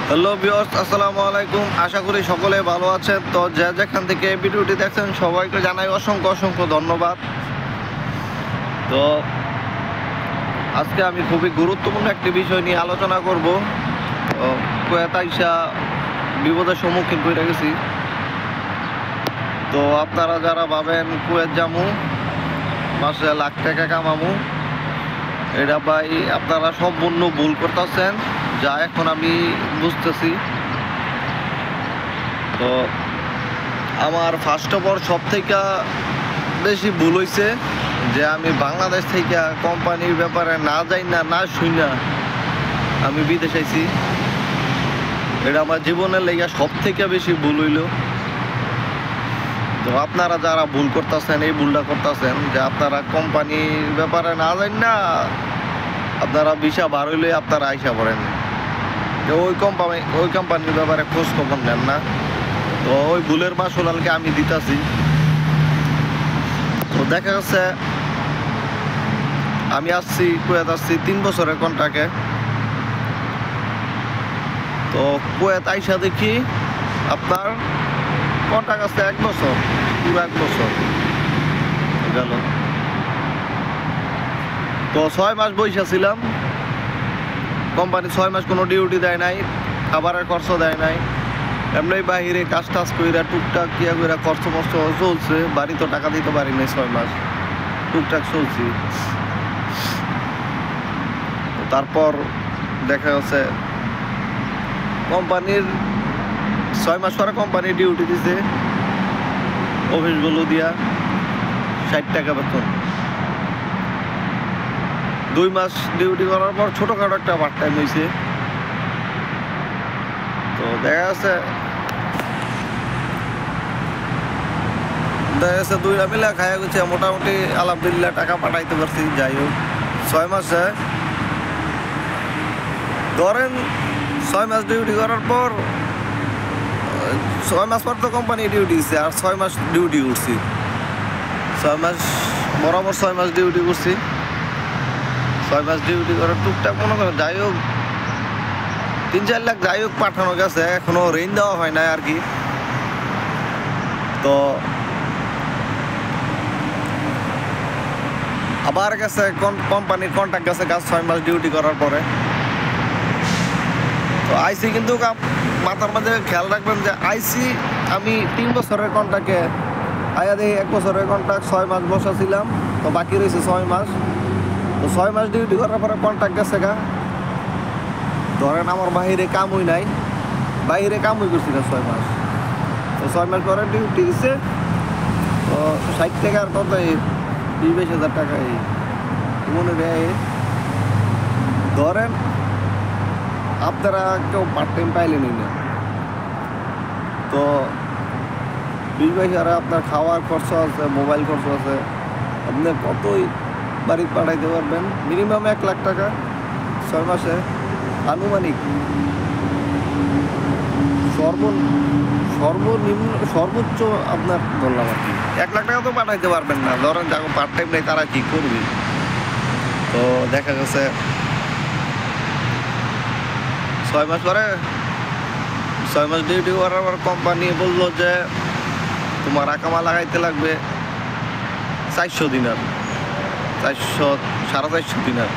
Hello viewers, আসসালামু আলাইকুম। আশা করি সকলে ভালো আছেন। তো যেখান থেকে ভিডিওটি দেখছেন সবাইকে জানাই অসংখ্য অসংখ্য ধন্যবাদ। তো আজকে আমি খুবই গুরুত্বপূর্ণ একটি বিষয় নিয়ে আলোচনা করব। কুয়েত আইসা বিপদের সম্মুখীন করে গেছি। তো আপনারা যারা ভাবেন কুয়েত যামু মাসে লাখ টাকা কামামু, এটা ভাই আপনারা সম্পূর্ণ ভুল করতেছেন, যা এখন আমি বুঝতেছি। তো আমার ফার্স্ট অফ অল সব থেকে বেশি ভুল হয়েছে যে আমি বাংলাদেশ থেকে কোম্পানির ব্যাপারে না যাই না শুই না আমি বিদেশ আইছি। এটা আমার জীবনের লেগে সব থেকে বেশি ভুল হইল। তো আপনারা যারা ভুল করতেছেন, এই ভুলটা করতেছেন যে আপনারা কোম্পানির ব্যাপারে না যাই না, আপনারা ভিসা বার হইলে আপনারা আইসা পড়েন, যে ওই কোম্পানির ব্যাপারে খোঁজ খবর নেন না। তো ওই ভুলের মাসুলকে আমি দিতেছি। তো দেখা যাচ্ছে আমি আসছি কুয়েত আসছি 3 বছরের কন্ট্রাক্টে। তো কুয়েত আইসা দেখি আপনার কন্ট্রাক্ট আছে 1 বছর, পুরো 1 বছর গেল। তো 6 মাস বইসা ছিলাম। কোম্পানি 6 মাস কোনো ডিউটি দেয় নাই, খাবারের খরচ দেয় নাই, এমনি বাহিরে কাজ টাজ কইরা টুকটাক কিয়া কইরা খরচ মরচ চলছে। বাড়ি তো টাকা দিতে পারি নাই 6 মাস, টুকটাক চলছি। তারপর দেখা যাচ্ছে কোম্পানির 6 মাস পরে কোম্পানি ডিউটি দিছে অফিসগুলো দিয়া 60 টাকা বেতন। 2 মাস ডিউটি করার পর ছোটোখাটো একটা পার্ট টাইম হয়েছে। তো দেখা যাচ্ছে দুইটা মিলা খাইয়া গেছে, মোটামুটি আলহামদুলিল্লাহ টাকা পাঠাইতে পারছি। যাই হোক 6 মাসে ধরেন 6 মাস ডিউটি করার পর 6 মাস পর তো কোম্পানি ডিউটি দিচ্ছে, আর 6 মাস ডিউটি করছি। 6 মাস বরাবর 6 মাস ডিউটি করছি। 6 মাস ডিউটি করার টুকটাক মনে করেন যাই হোক 3-4 লাখ যাই হোক পাঠানো গেছে, এখনো ঋণ দেওয়া হয় নাই আর কি। তো আবার গেছে কোম্পানির কন্ট্রাক্ট গেছে কাজ 6 মাস ডিউটি করার পরে। তো আইসি কিন্তু মাথার মধ্যে খেয়াল রাখবেন যে আইসি আমি 3 বছরের কন্ট্রাক্টে আয়া দেখি 1 বছরের কন্ট্রাক্ট 6 মাস বসা ছিলাম। তো বাকি রয়েছে 6 মাস। তো 6 মাস ডিউটি করার পরে কন্ট্রাক্ট গেছে গা। ধরেন আমার বাহিরে কামই নাই, বাহিরে কামই করছি না 6 মাস। তো 6 মাস পরে ডিউটি দিচ্ছে। তো 60 টাকার কত 20-22 হাজার টাকা মনে দেয়। ধরেন আপনারা কেউ পার্ট টাইম পাইলেনই না, তো 20-22 হাজার আপনার খাওয়ার খরচ আছে, মোবাইল খরচ আছে, আপনি কতই বাড়িতে পাঠাইতে পারবেন? মিনিমাম 1 লাখ টাকা 6 মাসে আনুমানিক। সর্বনিম্ন সর্বোচ্চ আপনার বললাম আর কি 1 লাখ টাকা তো পাঠাইতে পারবেন না। ধরেন যারা পার্ট টাইম নেই তারা কি করবে? তো দেখা গেছে 6 মাস পরে 6 মাস ডিউটি করার পর কোম্পানি বললো যে তোমার আকামা লাগাইতে লাগবে 400 দিনার, 450 দিনার।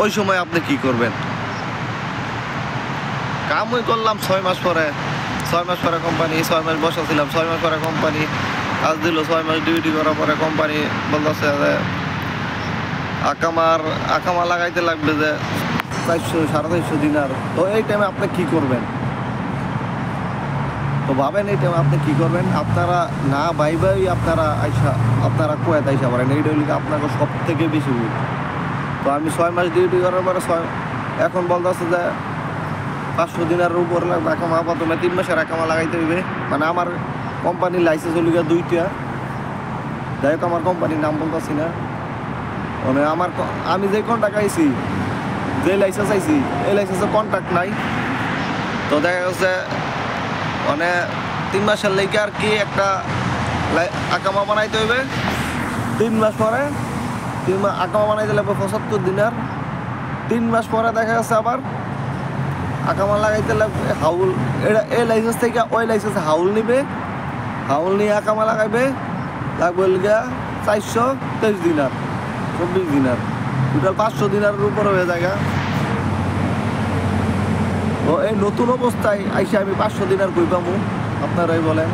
ওই সময় আপনি কি করবেন? কামই করলাম 6 মাস পরে। 6 মাস পরে কোম্পানি 6 মাস বসা ছিলাম, 6 মাস পরে কোম্পানি কাজ দিল। 6 মাস ডিউটি করার পরে কোম্পানি বলতেছে যে আকামা লাগাইতে লাগবে যে 400-450 দিনার। তো এই টাইমে আপনি কি করবেন? তো ভাবেন এই টাইমে আপনি কি করবেন? আপনারা না ভাই আপনারা কুয়েত আইসা পারেন, এইটা হইলে আপনাকে সব থেকে বেশি ভুল। তো আমি 6 মাস ডিউটি করার পরে এখন বলতেছে যে 500 দিনের উপর লাগবে আকামা। প্রথমে 3 মাসের আকামা লাগাইতে হইবে। মানে আমার কোম্পানির লাইসেন্স হইল 2টা। যাই হোক আমার কোম্পানির নাম বলতেছি না। মানে আমি যে কন্ট্রাক্ট আইছি, যে লাইসেন্স আইছি, এই লাইসেন্সে কন্ট্রাক্ট নাই। তো দেখা গেছে মানে 3 মাসের লেগে আর কি একটা আকামা বানাইতে হইবে। 3 মাস পরে আকামা বানাইতে লাগবে 75 দিনের। 3 মাস পরে দেখা যাচ্ছে আবার আকামা লাগাইতে লাগবে হাউল, এটা এই লাইসেন্স থেকে ওই লাইসেন্সে হাউল নিবে, হাউল নিয়ে আকামা লাগাইবে, লাগবে গিয়া 423 দিনার, 24 দিনার, টোটাল 500 দিনারের উপরে হয়ে যায়। তো এই নতুন অবস্থায় আইসে আমি 500 দিনার কই পামু? আপনারাই বলেন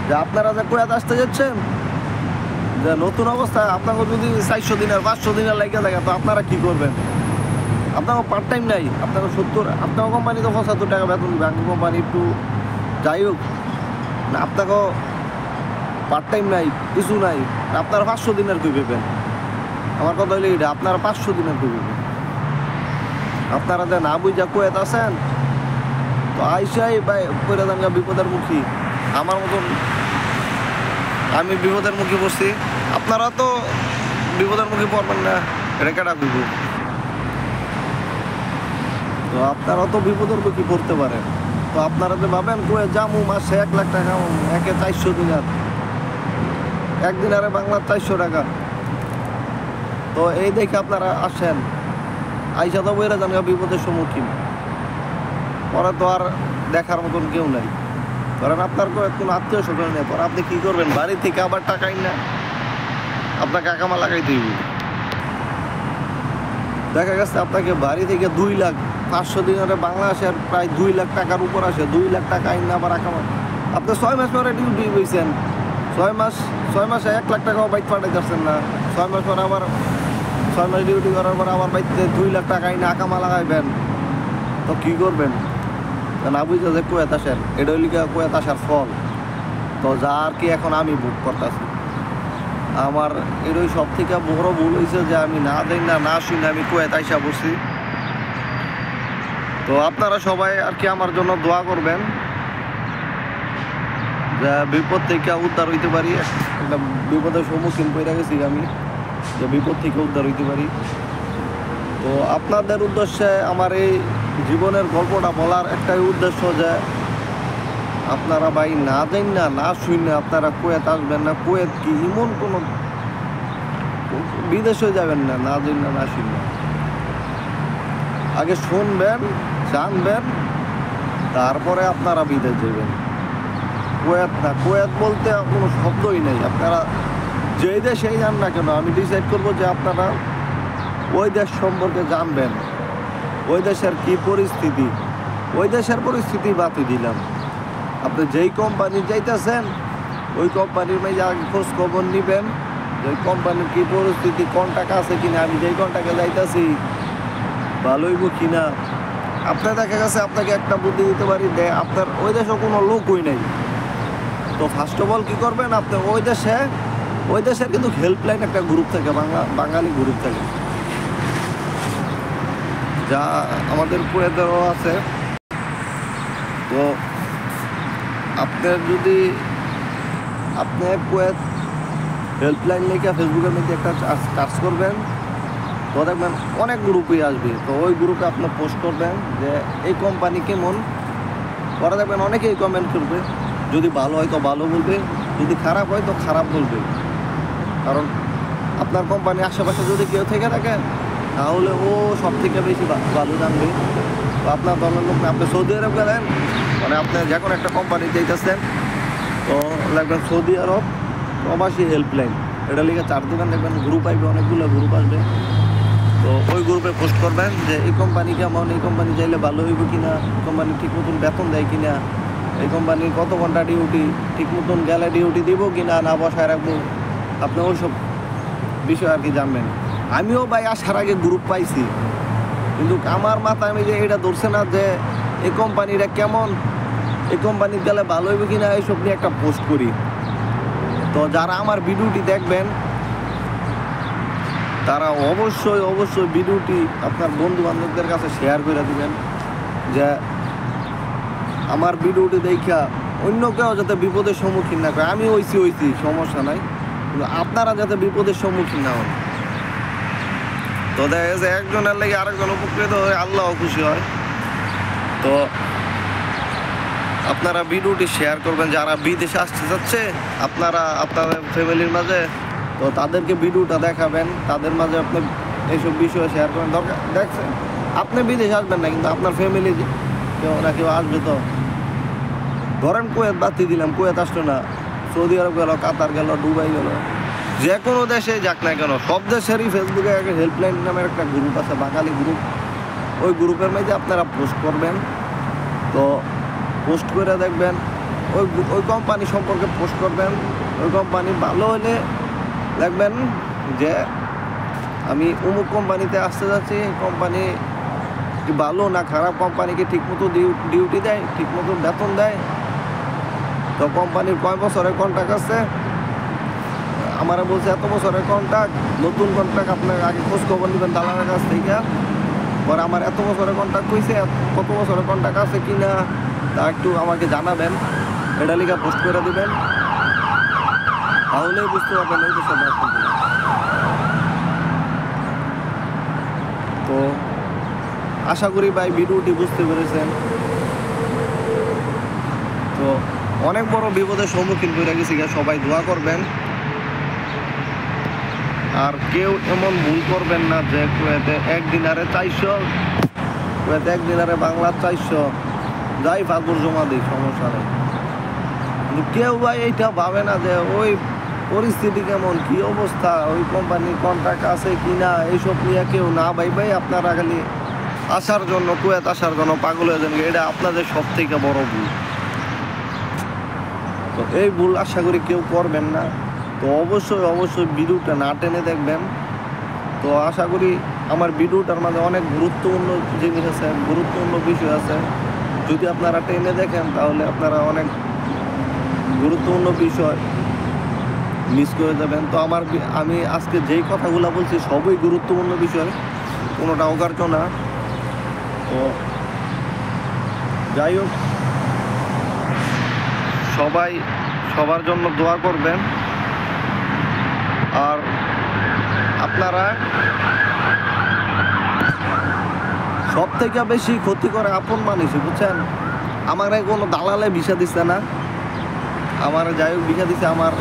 যে আপনারা যে কুয়েত আসতে যাচ্ছেন, যে নতুন অবস্থায় আপনাকে যদি 400 দিনার 500 দিনার লাগে থাকে, তো আপনারা কি করবেন? আপনাকে পার্ট টাইম নাই, আপনাকে 70, আপনার কোম্পানি তো 75 টাকা বেতন দিবে, আপনার কোম্পানি একটু যাই হোক না, আপনাকেও পার্ট টাইম নাই, কিছু নাই, আপনারা 500 দিনার কই পাবেন? আমার কথা হলো এটা, আপনারা 500 দিনার কই পাবেন? আপনারা যে না বুঝা কুয়েত আছেন, তো আইসাই পড়ে যান বিপদের মুখী। আমার মতন আমি বিপদের মুখে পড়ছি, আপনারা তো বিপদের মুখে পড়বেন না, এটা কেটা কইব? তো আপনারা তো বিপদের মুখে পড়তে পারেন। তো আপনারা যে ভাবেন কুয়েত যামু মাসে 1 লাখ টাকা, একে 400 দিনার, একদিনারে বাংলার 400 টাকা। তো এই দেখে আপনারা আসেন, আইসা তো বইরা যান বিপদের সম্মুখীন, পরে তো আর দেখার মতন কেউ নাই। ধরেন আপনার কোনো আত্মীয় স্বজন নেই, পরে আপনি কী করবেন? বাড়ি থেকে আবার টাকাই না, আপনাকে আকামা লাগাইতে হইব। দেখা গেছে আপনাকে বাড়ি থেকে 2 লাখ, 500 দিনারে বাংলাদেশের প্রায় 2 লাখ টাকার উপর আসে, 2 লাখ টাকা আইন না আবার আকামা। আপনি 6 মাস পরে ডিউটি পেয়েছেন, 6 মাসে 1 লাখ টাকাও বাইক পাঠাই যাচ্ছেন না, 6 মাস পরে আবার 6 মাস ডিউটি করার পর আবার বাইতে 2 লাখ টাকা আইন আকামা লাগাইবেন, তো কী করবেন? না বুঝতে যে কুয়েত আসেন, এটা হইলে কুয়েত আসার ফল। তো যা আর কি এখন আমি বুক করতেছি, আমার এটাই সব থেকে বড় ভুল হয়েছে যে আমি না যাই না শুনি আমি কুয়েত আইসা বসছি। তো আপনারা সবাই আর কি আমার জন্য দোয়া করবেন যে বিপদ থেকে উদ্ধার হইতে পারি। একটা বিপদের সম্মুখীন হয়ে গেছি আমি, যে বিপদ থেকে উদ্ধার হইতে পারি। তো আপনাদের উদ্দেশ্যে আমার এই জীবনের গল্পটা বলার একটাই উদ্দেশ্য যে আপনারা ভাই না জান না শুনে আপনারা কুয়েত আসবেন না। কুয়েত কি এমন কোনো বিদেশে যাবেন না, না জান না শুনে। আগে শুনবেন, জানবেন, তারপরে আপনারা বিদেশ যাবেন। কুয়েত না, কুয়েত বলতে কোনো শব্দই নেই। আপনারা যেই দেশেই যান না কেন, আমি ডিসাইড করবো যে আপনারা ওই দেশ সম্পর্কে জানবেন, ওই দেশের কী পরিস্থিতি, ওই দেশের পরিস্থিতি বাতি দিলাম। আপনি যেই কোম্পানি যাইতেছেন ওই কোম্পানির মেয়ে আগে খোঁজ খবর নেবেন, যে ওই কোম্পানির কী পরিস্থিতি, কন্ট্যাক্ট আছে কিনা, আমি যেই কন্ট্যাক্টে যাইতেছি ভালোইব কিনা। আপনার দেখা গেছে আপনাকে একটা বুদ্ধি দিতে পারি, আপনার ওই দেশে কোনো লোকই নেই। তো ফার্স্ট অফ অল কী করবেন, আপনি ওই দেশের কিন্তু হেল্পলাইন একটা গ্রুপ থাকে, বাঙালি গ্রুপ থাকে, যা আমাদের কুয়েতেও আছে। তো আপনার যদি আপনি কুয়েত হেল্পলাইন লিখে ফেসবুকের মধ্যে একটা সার্চ করবেন, তো দেখবেন অনেক গ্রুপই আসবে। তো ওই গ্রুপে আপনি পোস্ট করবেন যে এই কোম্পানি কেমন, পরে দেখবেন অনেকেই কমেন্ট করবে। যদি ভালো হয় তো ভালো বলবে, যদি খারাপ হয় তো খারাপ বলবে। কারণ আপনার কোম্পানি আশেপাশে যদি কেউ থেকে থাকে তাহলে ও সব থেকে বেশি ভালো জানবে। তো আপনার দলের লোক, আপনি সৌদি আরব গেলেন, মানে আপনি যে কোনো একটা কোম্পানি যেতেছেন, তো লাগবেন সৌদি আরব প্রবাসী হেল্পলাইন, এটা লিখে চার দেবেন, দেখবেন গ্রুপ আসবে, অনেকগুলো গ্রুপ আসবে। তো ওই গ্রুপে পোস্ট করবেন যে এই কোম্পানি কেমন, এই কোম্পানি চাইলে ভালো হইব কিনা, কোম্পানি ঠিক মতন বেতন দেয় কিনা, এই কোম্পানির কত ঘন্টা ডিউটি, ঠিক মতন গেলে ডিউটি দিব কিনা, না বসায় রাখবো, আপনি ওইসব বিষয় আর কি জানবেন। আমিও ভাই আসার আগে গ্রুপ পাইছি, কিন্তু আমার মাথায় আমি যে এটা ধরছে না যে এই কোম্পানিটা কেমন, এই কোম্পানির গেলে ভালো হইবে কিনা, এইসব নিয়ে একটা পোস্ট করি। তো যারা আমার ভিডিওটি দেখবেন তারা অবশ্যই ভিডিওটি আপনার বন্ধু বান্ধবদের কাছে শেয়ার করে দিবেন, যে আমার ভিডিওটি দেখা অন্য কেউ যাতে বিপদের সম্মুখীন না করে। আমি হইছি সমস্যা নাই, কিন্তু আপনারা যাতে বিপদের সম্মুখীন না হন। তো দেখা গেছে একজনের লেগে আরেকজন উপকৃত হয়, আল্লাহও খুশি হয়। তো আপনারা ভিডিওটি শেয়ার করবেন, যারা বিদেশে আসতে যাচ্ছে আপনারা আপনাদের ফ্যামিলির মাঝে, তো তাদেরকে ভিডিওটা দেখাবেন, তাদের মাঝে আপনি এইসব বিষয়ে শেয়ার করেন। দরকার দেখছেন আপনি বিদেশ আসবেন না, কিন্তু আপনার ফ্যামিলি কেউ না কেউ আসবে। তো ধরেন কুয়েত বাতি দিলাম, কুয়েত আসলো না, সৌদি আরব গেল, কাতার গেল, দুবাই গেল, যে কোনো দেশে যাক না কেন, সব দেশেরই ফেসবুকে একটা হেল্পলাইন নামের একটা গ্রুপ আছে, বাঙালি গ্রুপ। ওই গ্রুপের মধ্যে আপনারা পোস্ট করবেন। তো পোস্ট করে দেখবেন, ওই কোম্পানি সম্পর্কে পোস্ট করবেন। ওই কোম্পানি ভালো হলে দেখবেন যে আমি অমুক কোম্পানিতে আসতে যাচ্ছি, কোম্পানি ভালো না খারাপ, কোম্পানিকে ঠিকমতো ডিউটি দেয়, ঠিকমতো বেতন দেয়, তো কোম্পানির কয় বছরের কন্ট্রাক্ট আছে, আমার বলছে এত বছরের কন্ট্রাক্ট, নতুন কন্ট্রাক্ট আপনার আগে খোঁজ খবর নেবেন দালালের কাছ থেকে। পরে আমার এত বছরের কন্ট্রাক্ট হয়েছে, কত বছরের কন্ট্রাক্ট আছে কি না তা একটু আমাকে জানাবেন, এটা লিখে পোস্ট করে দেবেন, তাহলেই বুঝতে পারবেন ওই দেশের রাজনীতি। তো আশা করি ভাই ভিডিওটি বুঝতে পেরেছেন। তো অনেক বড় বিপদের সম্মুখীন করে গেছি, সবাই দোয়া করবেন। আর কেউ এমন ভুল করবেন না যে কুয়েতে এক দিনারে 400, কুয়েতে এক দিনারে বাংলা 400, যাই ফাঁকুর জমা দিই, সমস্যা নেই। কিন্তু কেউ ভাই এইটা ভাবে না যে ওই পরিস্থিতি কেমন, কি অবস্থা, ওই কোম্পানির কন্ট্রাক্ট আছে কি না, এইসব নিয়ে কেউ না ভাই আপনারা খালি আসার জন্য, কুয়েত আসার জন্য পাগল হয়ে যান। এটা আপনাদের সব থেকে বড় ভুল। তো এই ভুল আশা করি কেউ করবেন না। তো অবশ্যই ভিডিওটা না টেনে দেখবেন। তো আশা করি আমার ভিডিওটার মাঝে অনেক গুরুত্বপূর্ণ জিনিস আছে, গুরুত্বপূর্ণ বিষয় আছে। যদি আপনারা টেনে দেখেন তাহলে আপনারা অনেক গুরুত্বপূর্ণ বিষয় মিস করে যাবেন। তো আমি আজকে যেই কথাগুলো বলছি সবই গুরুত্বপূর্ণ বিষয়, কোনোটা অকার্য না। তো যাই হোক, সবাই সবার জন্য দোয়া করবেন। আর আপনারা সব থেকে বেশি ক্ষতি করে আপন মানুষ, বুঝছেন। আমার কোনো দালালে ভিসা দিচ্ছে না, আমার যাই হোক ভিসা দিচ্ছে আমার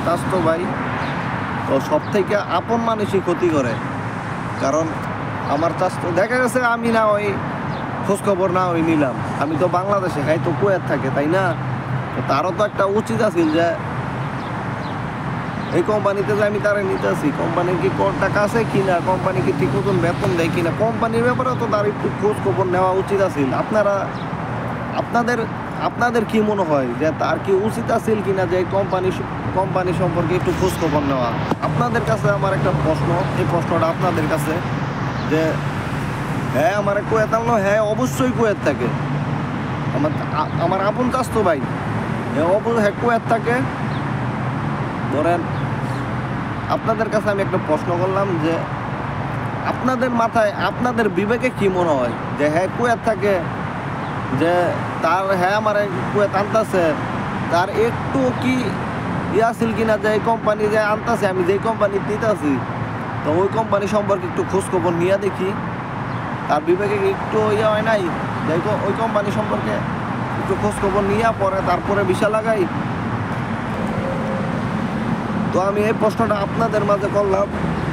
চাচতো ভাই। তো সব থেকে আপন মানুষই ক্ষতি করে, কারণ আমার চাচতো দেখা গেছে আমি না ওই খোঁজখবর না ওই নিলাম, আমি তো বাংলাদেশে খাই, তো কুয়েত থাকে, তাই না। তো তারও তো একটা উচিত আছে যে এই কোম্পানিতে যে আমি তারা নিতে আসি, কোম্পানির কি টাকা আছে কিনা, কোম্পানি কি ঠিক মতন বেতন দেয় কিনা, কোম্পানির ব্যাপারেও তো তার একটু খোঁজ খবর নেওয়া উচিত আছে। আপনাদের কি মনে হয় যে তার কি উচিত আছে কিনা যে কোম্পানি সম্পর্কে একটু খোঁজ খবর নেওয়া? আপনাদের কাছে আমার একটা প্রশ্ন, এই প্রশ্নটা আপনাদের কাছে যে হ্যাঁ আমার কুয়েত আনলো, হ্যাঁ অবশ্যই কুয়েত থাকে, আমার আপন চাচতো ভাই, হ্যাঁ কুয়েত থাকে। ধরেন আপনাদের কাছে আমি একটা প্রশ্ন করলাম যে আপনাদের মাথায়, আপনাদের বিবেকে কি মনে হয় যে হ্যাঁ কুয়েত থাকে, যে তার হ্যাঁ আমার কুয়েত আনতেছে, তার একটু কি আছিল কিনা যে এই কোম্পানি যে আনতেছে, আমি যেই কোম্পানি দিতেছি, তো ওই কোম্পানি সম্পর্কে একটু খোঁজখবর নিয়ে দেখি, তার বিবেকে একটু হয় নাই যে ওই কোম্পানি সম্পর্কে একটু খোঁজখবর নিয়ে পরে তারপরে ভিসা লাগাই। তো আমি এই প্রশ্নটা আপনাদের মাঝে করলাম।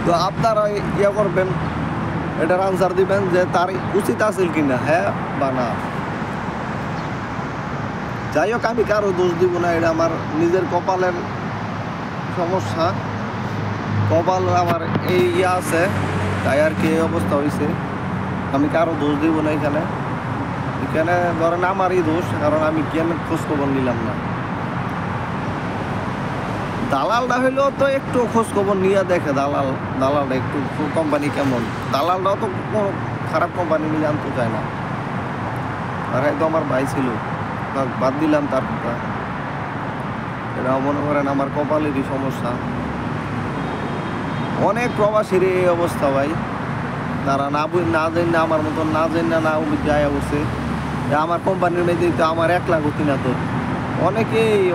তো আপনারা করবেন, এটার আনসার দিবেন যে তার উচিত আছিল কিনা, হ্যাঁ বা না। যাই হোক, আমি কারো দোষ দিব না, এটা আমার নিজের কপালের সমস্যা, কপাল আমার এই আছে, তাই আর কি এই অবস্থা হয়েছে। আমি কারো দোষ দিব না এখানে ধরেন আমারই দোষ, কারণ আমি কেন খোঁজখবর নিলাম না। দালালটা হইলেও তো একটু খোঁজখবর নিয়ে দেখে, দালালটা একটু কোম্পানি কেমন, দালালটাও তো কোনো খারাপ কোম্পানি নিয়ে আনতে চায় না। আর হয়তো আমার ভাই ছিল, বাদ দিলাম তার কথা, এটাও মনে করেন আমার কপালেরই সমস্যা। অনেক প্রবাসীর এই অবস্থা ভাই, তারা না জানি না, আমার মতন না জানি না যায় অবশ্যই আমার কোম্পানির মেয়েদের তো আমার 1 লাখ হতি না। তো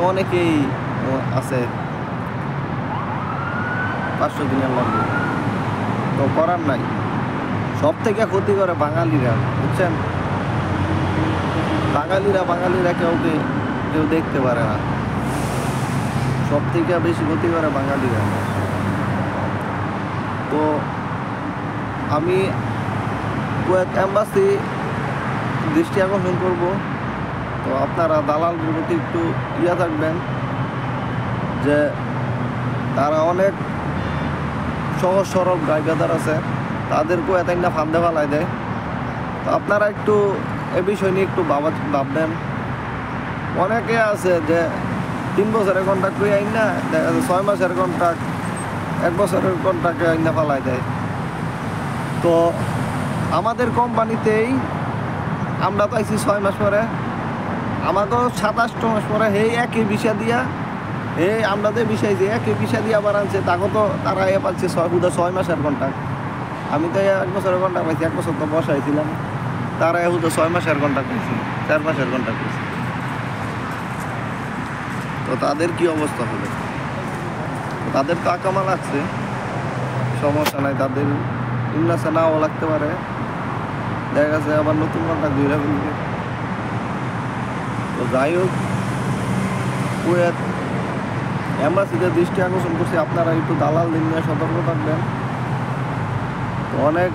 অনেকেই আছে 500 দিনের লাগবে, তো করার নাই। সব থেকে ক্ষতি করে বাঙালিরা, বুঝছেন। বাঙালিরা কেউ দেখতে পারে না, সব থেকে বেশি ক্ষতি করে বাঙালিরা। তো আমি কুয়েত এম্বাসি দৃষ্টি আকর্ষণ করব। তো আপনারা দালালদের প্রতি একটু থাকবেন যে তারা অনেক সহজ সরল ড্রাইভার আছে, তাদের কুয়েত না ফান্দে ফেলাই দেয়। তো আপনারা একটু এ বিষয় নিয়ে একটু ভাববেন। অনেকে আছে যে 3 বছরের কন্ট্রাক্ট করে আইন না, দেখা যাচ্ছে 6 মাসের কন্ট্রাক্ট, 1 বছরের কন্ট্রাক্টে আইনা ফেলাই দেয়। তো আমাদের কোম্পানিতেই আমরা তো আইছি 6 মাস পরে, আমাকেও 27 মাস পরে একই ভিসা দিয়া আমরা যে বিষাইছি একই ভিসা দিয়ে আবার আনছে, তাকে তো তারা পাচ্ছে 6 মাসের কন্ট্রাক্ট। আমি তো 1 বছরের কন্ট্রাক্ট পাইছি, 1 বছর তো বসাইছিলাম, তারা 6 মাসের কন্ট্রাক্ট পাইছি, 4 মাসের কন্ট্রাক্ট পাইছি। তো তাদের কি অবস্থা হবে? তাদের তো আকামা লাগছে, সমস্যা নাই, তাদের ইন্নাসে নাও লাগতে পারে, দেখা গেছে আবার নতুন কন্ট্রাক্ট ধরে ফেলবে। তো যাই হোক, কুয়েত এম্বাসিতে দৃষ্টি আকর্ষণ করছি, আপনারা একটু দালাল দিন নিয়ে সতর্ক থাকবেন। তো অনেক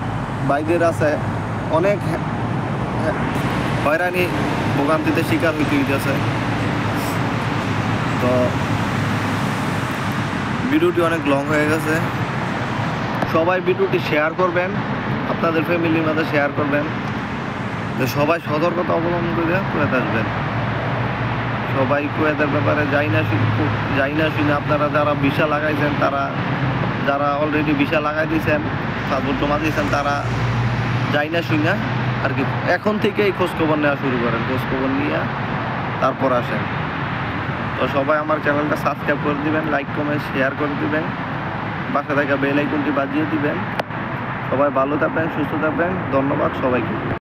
বাইদের আছে, অনেক হয়রানি ভোগান্তিতে শিকার হইতে হইতেছে। তো ভিডিওটি অনেক লং হয়ে গেছে, সবাই ভিডিওটি শেয়ার করবেন, আপনাদের ফ্যামিলির মধ্যে শেয়ার করবেন, যে সবাই সতর্কতা অবলম্বন করে কুয়েত আসবেন। সবাই কুয়েতের ব্যাপারে যাই না শুনে আপনারা যারা ভিসা লাগাইছেন, যারা অলরেডি ভিসা লাগাই দিয়েছেন, পাসপোর্ট জমা দিয়েছেন, তারা যাই না শুনে আর কি এখন থেকেই খোঁজখবর নেওয়া শুরু করেন, খোঁজখবর নিয়ে তারপর আসেন। তো সবাই আমার চ্যানেলটা সাবস্ক্রাইব করে দিবেন, লাইক কমেন্ট শেয়ার করে দিবেন, পাশে থাকা বেল আইকনটি বাজিয়ে দিবেন। সবাই ভালো থাকবেন, সুস্থ থাকবেন, ধন্যবাদ সবাইকে।